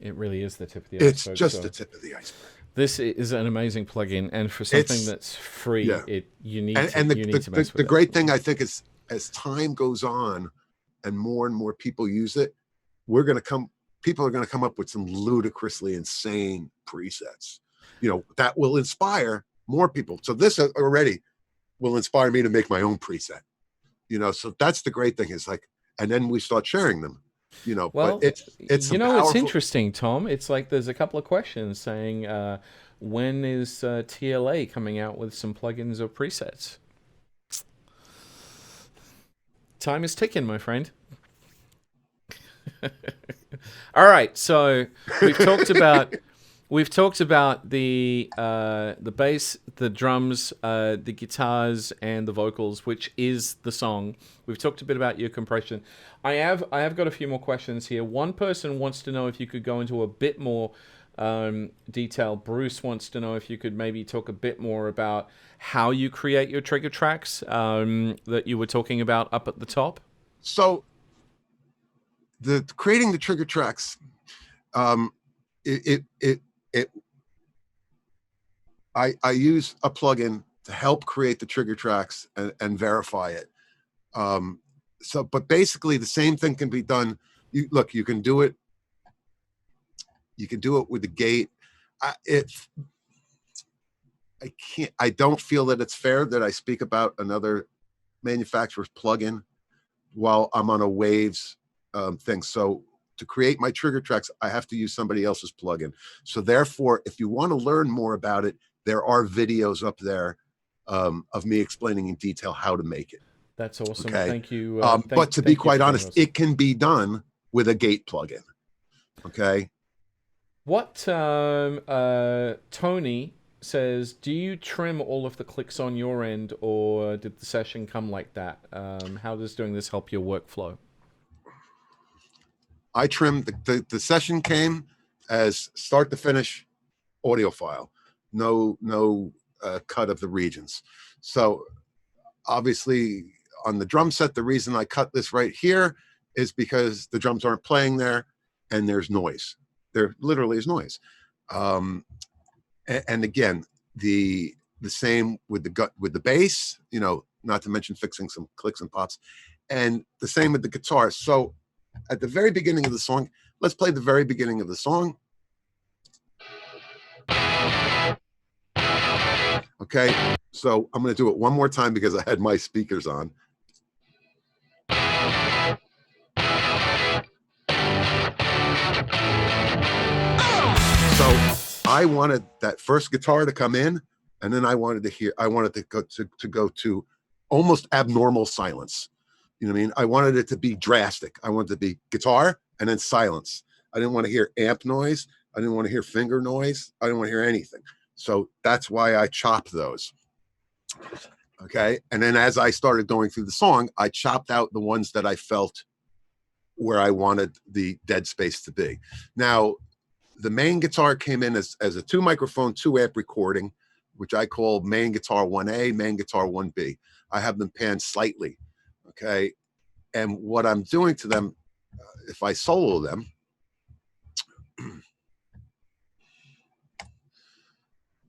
it really is the tip of the It's iceberg. just So the tip of the iceberg. this is an amazing plugin, and for something It's that's free, Yeah. you need And, to and you need to mess the with it. great thing I think is as time goes on and more people use it, people are going to come up with some ludicrously insane presets, that will inspire more people. So this already will inspire me to make my own preset, so that's the great thing is like, and then we start sharing them, but Well, it's some it's powerful. interesting, Tom. It's like there's a couple of questions saying, when is TLA coming out with some plugins or presets? Time is ticking, my friend. All right, so we've talked about the bass, the drums, the guitars, and the vocals, which is the song. We've talked a bit about your compression. I have got a few more questions here. One person wants to know if you could go into a bit more detail. Bruce wants to know if you could maybe talk a bit more about how you create your trigger tracks that you were talking about up at the top. So the creating the trigger tracks, it I use a plugin to help create the trigger tracks and verify it. But basically the same thing can be done. You can do it. You can do it with the gate. I don't feel that it's fair that I speak about another manufacturer's plugin while I'm on a Waves thing. So to create my trigger tracks, I have to use somebody else's plugin. So therefore, if you want to learn more about it, there are videos up there of me explaining in detail how to make it. That's awesome. Okay. Thank you. But to be quite honest, it can be done with a gate plugin. Okay. What Tony says, do you trim all of the clicks on your end, or did the session come like that? How does doing this help your workflow? I trimmed the session came as start to finish audio file, no cut of the regions. So obviously on the drum set, the reason I cut this right here is because the drums aren't playing there and there's noise. There literally is noise. And again, the same with the bass, not to mention fixing some clicks and pops, and the same with the guitar. So at the very beginning of the song, let's play the very beginning of the song. Okay, so I'm going to do it one more time because I had my speakers on. So I wanted that first guitar to come in, and then I wanted to go to almost abnormal silence. You know what I mean? I wanted it to be drastic. I wanted it to be guitar and then silence. I didn't want to hear amp noise. I didn't want to hear finger noise. I didn't want to hear anything. So that's why I chopped those. Okay. And then as I started going through the song, I chopped out the ones that I felt where I wanted the dead space to be. Now, the main guitar came in as a 2 microphone, 2 amp recording, which I call main guitar 1A, main guitar 1B. I have them panned slightly. Okay. And what I'm doing to them, if I solo them,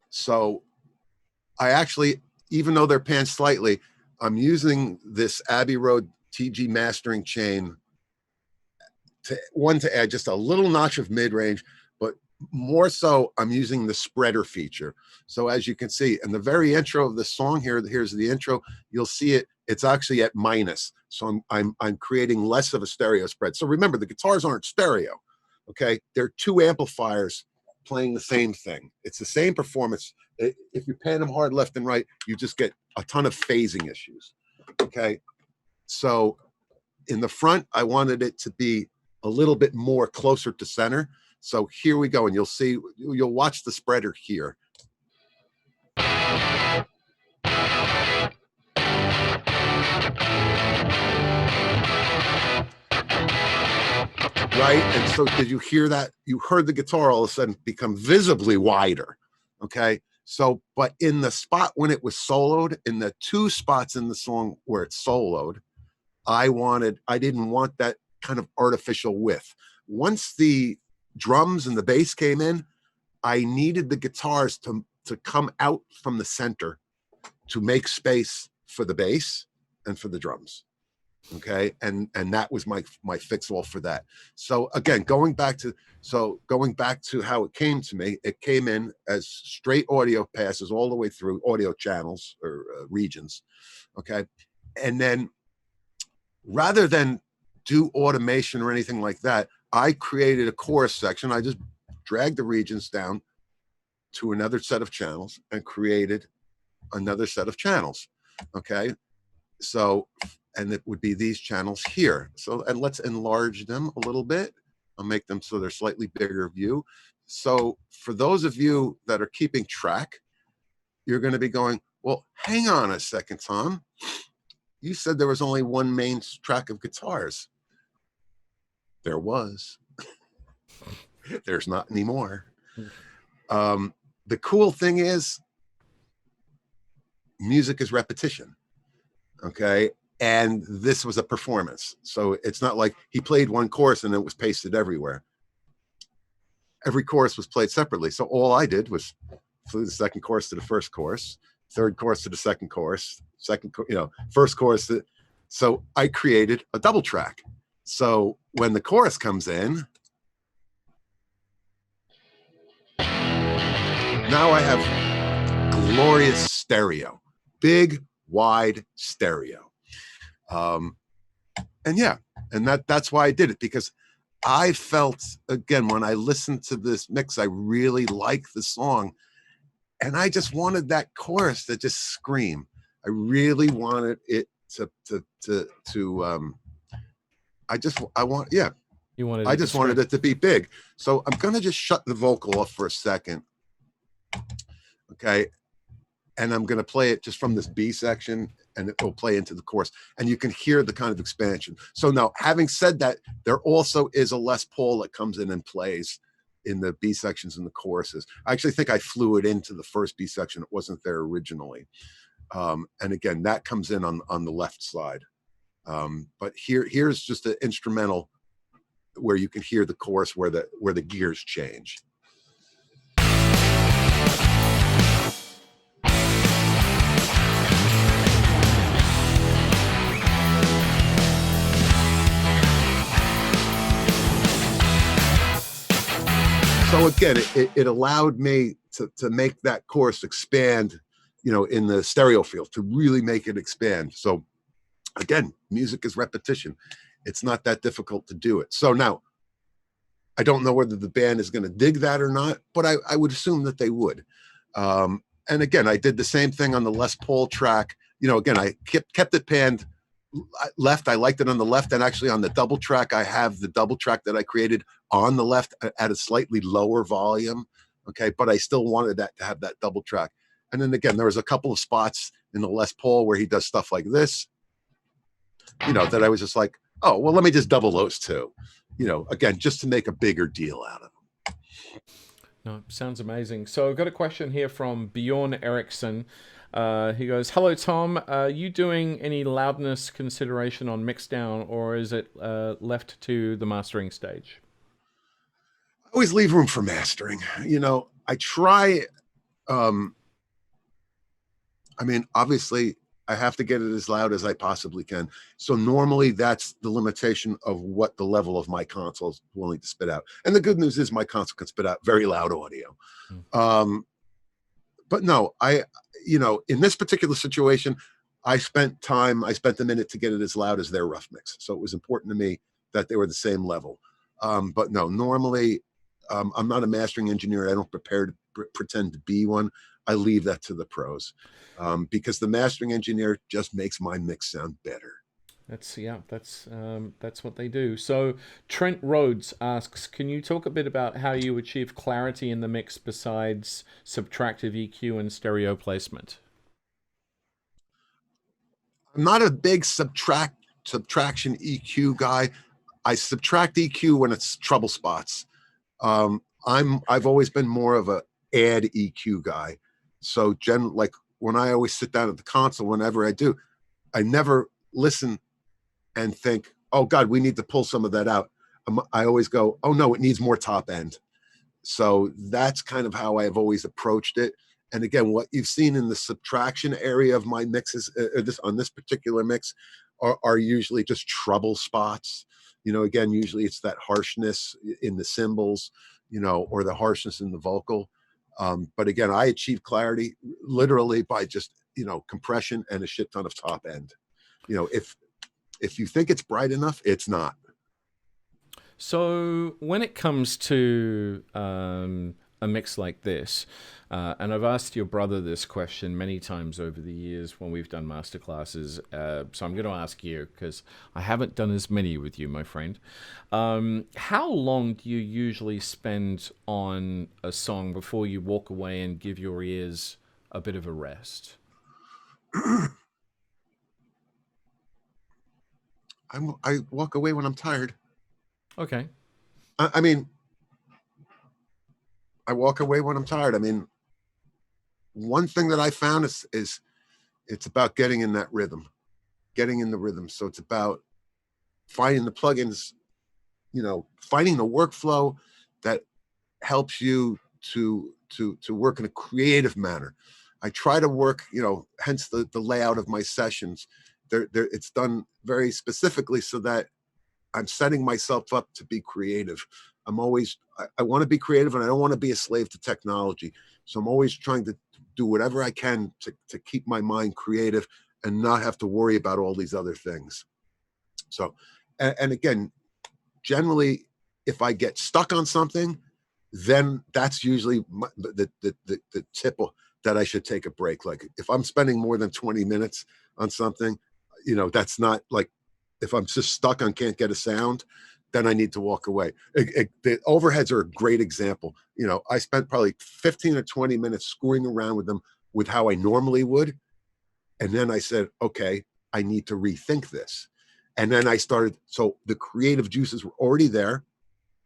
so I actually, even though they're panned slightly, I'm using this Abbey Road TG mastering chain to add just a little notch of mid-range, but more so I'm using the spreader feature. So as you can see in the very intro of the song here, here's the intro, you'll see it it's actually at minus. So I'm creating less of a stereo spread. So remember, the guitars aren't stereo. Okay, they're two amplifiers playing the same thing. It's the same performance. If you pan them hard left and right, you just get a ton of phasing issues. Okay, so in the front, I wanted it to be a little bit more closer to center. So here we go, and you'll watch the spreader here. Right? And so did you hear that? You heard the guitar all of a sudden become visibly wider. Okay. So, but in the spot when it was soloed, in the two spots in the song where it's soloed, I didn't want that kind of artificial width. Once the drums and the bass came in, I needed the guitars to come out from the center to make space for the bass and for the drums. Okay, and that was my fix all for that. So again, going back to how it came to me, it came in as straight audio passes all the way through, audio channels or regions. Okay, and then rather than do automation or anything like that, I created a chorus section. I just dragged the regions down to another set of channels and created another set of channels. Okay, so, and it would be these channels here. So, and let's enlarge them a little bit. I'll make them so they're slightly bigger view. So for those of you that are keeping track, you're going to be going, well, hang on a second, Tom. You said there was only one main track of guitars. There was. There's not anymore. The cool thing is music is repetition. Okay. And this was a performance. So it's not like he played one chorus and it was pasted everywhere. Every chorus was played separately. So all I did was flew the second chorus to the first chorus, third chorus to the second chorus, first chorus. So I created a double track. So when the chorus comes in, now I have glorious stereo, big, wide stereo. And yeah, and that's why I did it, because I felt, again, when I listened to this mix, I really liked the song, and I just wanted that chorus to just scream. I really wanted it to You wanted I just wanted it to be big. So I'm going to just shut the vocal off for a second. Okay. And I'm going to play it just from this B section, and it will play into the chorus, and you can hear the kind of expansion. So now, having said that, there also is a Les Paul that comes in and plays in the B sections and the choruses. I actually think I flew it into the first B section. It wasn't there originally. And again, that comes in on the left side. But here's just an instrumental where you can hear the chorus where the gears change. So again, it allowed me to make that chorus expand, in the stereo field, to really make it expand. So again, music is repetition. It's not that difficult to do it. So now, I don't know whether the band is going to dig that or not, but I would assume that they would. And again, I did the same thing on the Les Paul track. Again, I kept it panned left. I liked it on the left, and actually on the double track, I have the double track that I created on the left at a slightly lower volume. Okay, but I still wanted that to have that double track. And then again, there was a couple of spots in the Les Paul where he does stuff like this, that I was just like, oh, well, let me just double those two, again, just to make a bigger deal out of them. No, sounds amazing. So I've got a question here from Bjorn Eriksson. He goes, hello, Tom. Are you doing any loudness consideration on mixdown, or is it left to the mastering stage? I always leave room for mastering. I try, obviously I have to get it as loud as I possibly can. So normally that's the limitation of what the level of my console is willing to spit out. And the good news is my console can spit out very loud audio. But no, in this particular situation, I spent a minute to get it as loud as their rough mix. So it was important to me that they were the same level. But no, normally I'm not a mastering engineer. I don't prepare to pretend to be one. I leave that to the pros, because the mastering engineer just makes my mix sound better. That's yeah, that's what they do. So Trent Rhodes asks, can you talk a bit about how you achieve clarity in the mix besides subtractive EQ and stereo placement? I'm not a big subtraction EQ guy. I subtract EQ when it's trouble spots. I've always been more of a add EQ guy. So like when I always sit down at the console, whenever I do, I never listen and think, oh God, we need to pull some of that out. I always go, oh no, it needs more top end. So that's kind of how I've always approached it. And again, what you've seen in the subtraction area of my mixes, this on this particular mix, are usually just trouble spots. Again, usually it's that harshness in the cymbals, or the harshness in the vocal. But again, I achieve clarity literally by just compression and a shit ton of top end. If you think it's bright enough, it's not. So when it comes to a mix like this, and I've asked your brother this question many times over the years when we've done masterclasses, so I'm going to ask you because I haven't done as many with you, my friend. How long do you usually spend on a song before you walk away and give your ears a bit of a rest? I walk away when I'm tired. Okay. I mean, I walk away when I'm tired. I mean, one thing that I found is it's about getting in that rhythm, getting in the rhythm. So it's about finding the plugins, finding the workflow that helps you to work in a creative manner. I try to work, hence the layout of my sessions. It's done very specifically so that I'm setting myself up to be creative. I want to be creative and I don't want to be a slave to technology. So I'm always trying to do whatever I can to keep my mind creative and not have to worry about all these other things. So, and again, generally, if I get stuck on something, then that's usually the tip that I should take a break. Like if I'm spending more than 20 minutes on something, that's not like, if I'm just stuck on can't get a sound, then I need to walk away. The overheads are a great example. I spent probably 15 or 20 minutes screwing around with them with how I normally would. And then I said, okay, I need to rethink this. And then so the creative juices were already there.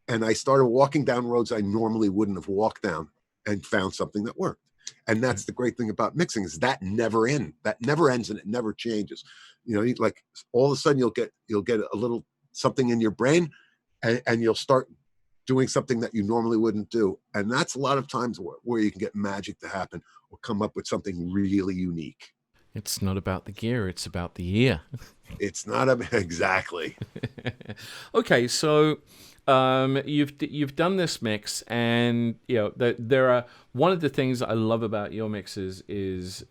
And I started walking down roads I normally wouldn't have walked down and found something that worked. And that's the great thing about mixing is that never ends and it never changes. Like all of a sudden you'll get a little something in your brain and you'll start doing something that you normally wouldn't do. And that's a lot of times where you can get magic to happen or come up with something really unique. It's not about the gear, it's about the ear. It's not exactly. Okay, so you've done this mix, and there are one of the things I love about your mixes is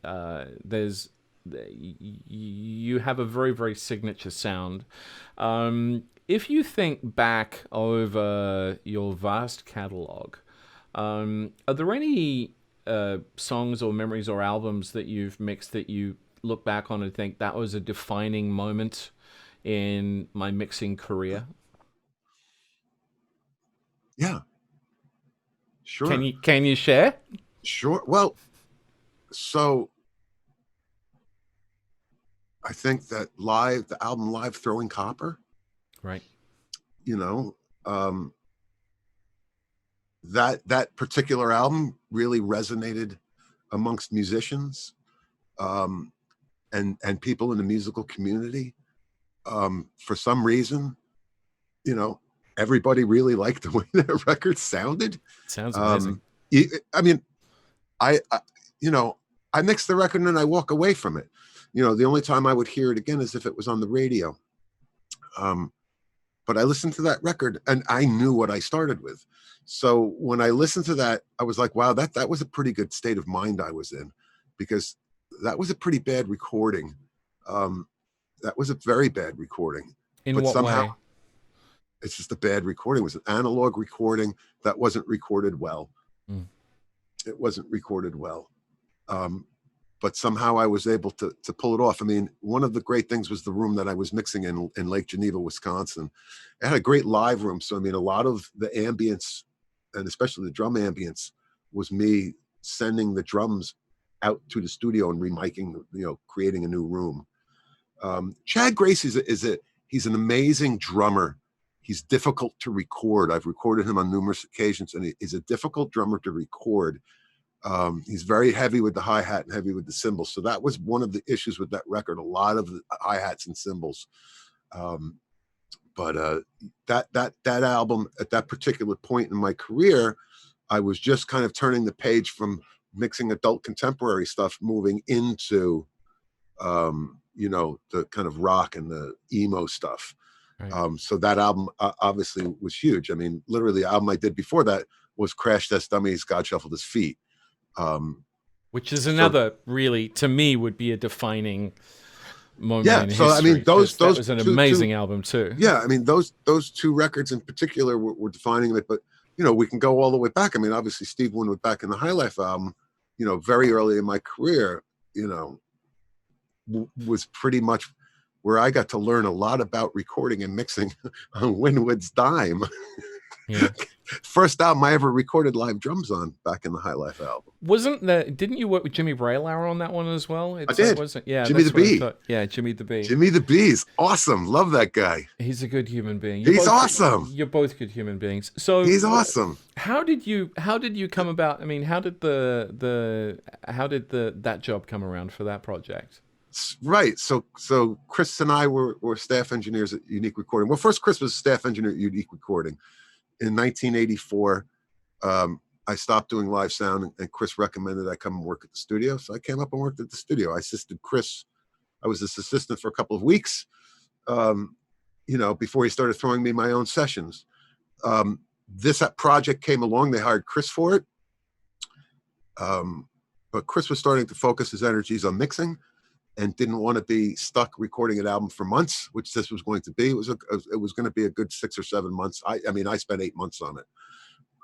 you have a very very signature sound. If you think back over your vast catalog, are there any songs or memories or albums that you've mixed that you look back on and think that was a defining moment in my mixing career? Yeah, sure. Can you share? Sure. Well, so I think that the album Live Throwing Copper, Right. you know, um, that particular album really resonated amongst musicians, um, and people in the musical community. For some reason, you know, everybody really liked the way that record sounded. Sounds amazing. Um, I mean, I I mix the record and then I walk away from it. The only time I would hear it again is if it was on the radio. Um, but I listened to that record and I knew what I started with. So when I listened to that, I was like, wow, that was a pretty good state of mind I was in, because that was a pretty bad recording. Um, that was a very bad recording, In but what somehow way? it's just a bad recording. It was an analog recording that wasn't recorded well. Mm. It wasn't recorded well. Um, but somehow I was able to pull it off. I mean, one of the great things was the room that I was mixing in Lake Geneva, Wisconsin. It had a great live room. So I mean, a lot of the ambience, and especially the drum ambience, was me sending the drums out to the studio and remiking, creating a new room. Chad Grace he's an amazing drummer. He's difficult to record. I've recorded him on numerous occasions, and he's a difficult drummer to record. He's very heavy with the hi-hat and heavy with the cymbals. So that was one of the issues with that record, a lot of the hi-hats and cymbals. But that album, at that particular point in my career, I was just kind of turning the page from mixing adult contemporary stuff, moving into, the kind of rock and the emo stuff. Right. So that album obviously was huge. I mean, literally the album I did before that was Crash Test Dummies, God Shuffled His Feet. Which is So another, really, to me, would be a defining moment yeah, in so I mean, history, because that those was an two amazing album too. yeah, I mean, those two records in particular were defining it. But we can go all the way back. I mean, obviously Steve Winwood back in the High Life album, very early in my career, was pretty much where I got to learn a lot about recording and mixing on Winwood's dime. Yeah. First album I ever recorded live drums on, back in the High Life album. Didn't you work with Jimmy Braylauer on that one as well? I did. Wasn't. Yeah, Jimmy the that's what I Bee. thought. Yeah, Jimmy the Bee. Jimmy the Bee's awesome. Love that guy. He's a good human being. He's awesome. You're both good human beings. So He's awesome. How did you come about? I mean, how did that job come around for that project? Right. So Chris and I were staff engineers at Unique Recording. Well, first Chris was staff engineer at Unique Recording. In 1984, I stopped doing live sound, and Chris recommended I come and work at the studio. So I came up and worked at the studio. I assisted Chris. I was his assistant for a couple of weeks, before he started throwing me my own sessions. This project came along. They hired Chris for it. But Chris was starting to focus his energies on mixing and didn't want to be stuck recording an album for months, which this was going to be. It was going to be a good 6 or 7 months. I spent 8 months on it,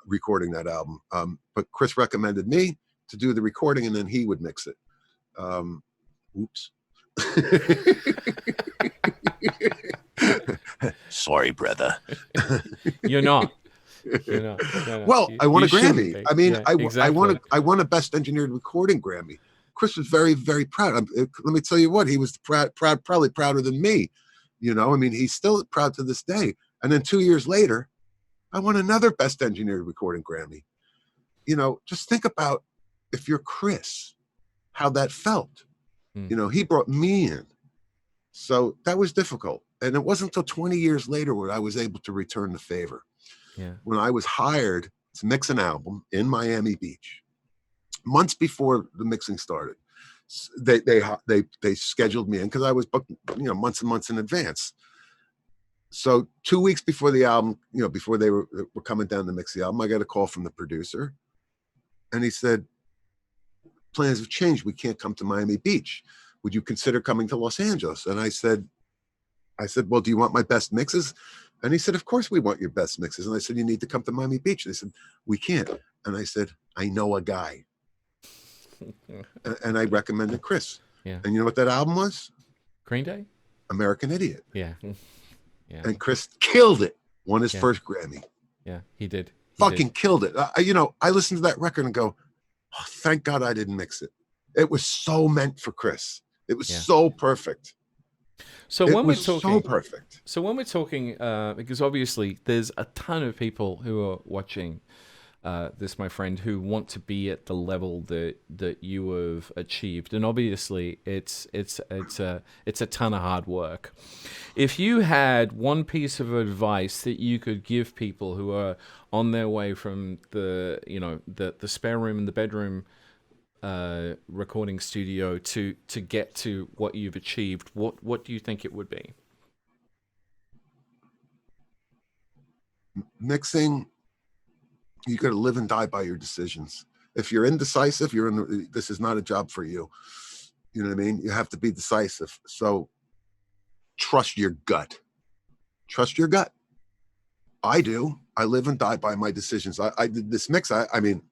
recording that album. But Chris recommended me to do the recording, and then he would mix it. Oops. Sorry, brother. You're not. Well, I won a Grammy. I mean, yeah, exactly. I won a Best Engineered Recording Grammy. Chris was very, very proud. Let me tell you what, he was probably prouder than me. I mean, he's still proud to this day. And then 2 years later, I won another Best Engineered Recording Grammy. Just think about, if you're Chris, how that felt. He brought me in. So that was difficult. And it wasn't until 20 years later where I was able to return the favor. Yeah. When I was hired to mix an album in Miami Beach, months before the mixing started, they scheduled me in, because I was booked, months and months in advance. So 2 weeks before the album, before they were coming down to mix the album, I got a call from the producer, and he said, "Plans have changed. We can't come to Miami Beach. Would you consider coming to Los Angeles?" And I said, "Well, do you want my best mixes?" And he said, "Of course we want your best mixes." And I said, "You need to come to Miami Beach." And they said, "We can't." And I said, "I know a guy." And I recommended Chris. Yeah. And you know what that album was? Green Day? American Idiot. Yeah. Yeah. And Chris killed it. Won his first Grammy. Yeah, he did. Killed it. I listened to that record and go, oh, thank God I didn't mix it. It was so meant for Chris. It was so perfect. So when we're talking, so perfect. So when we're talking, because obviously there's a ton of people who are watching this, my friend, who want to be at the level that you have achieved, and obviously it's a ton of hard work. If you had one piece of advice that you could give people who are on their way from the spare room in the bedroom recording studio to get to what you've achieved, what do you think it would be? Mixing, you got to live and die by your decisions. If you're indecisive, this is not a job for you. You know what I mean? You have to be decisive. So trust your gut. Trust your gut. I do. I live and die by my decisions. I did this mix. I mean,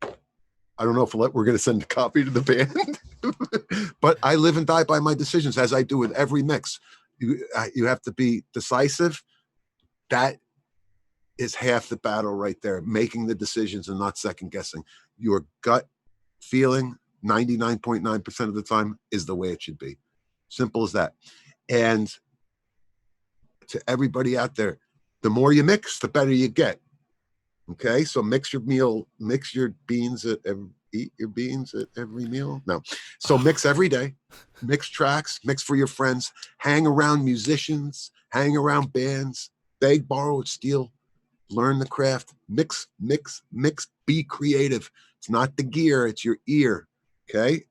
I don't know if we're going to send a copy to the band, but I live and die by my decisions, as I do with every mix. You have to be decisive. That is half the battle right there, making the decisions and not second guessing. Your gut feeling 99.9% of the time is the way it should be. Simple as that. And to everybody out there, the more you mix, the better you get. Okay, so mix your meal, mix your beans eat your beans at every meal. No, so mix every day, mix tracks, mix for your friends, hang around musicians, hang around bands, beg, borrow, steal, learn the craft, mix, mix, mix, be creative. It's not the gear, it's your ear. Okay,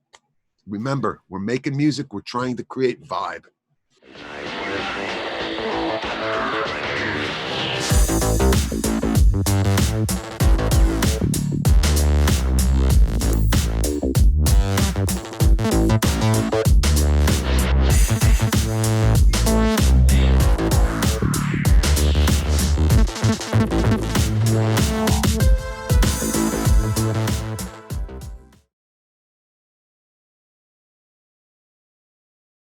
remember, we're making music, we're trying to create vibe.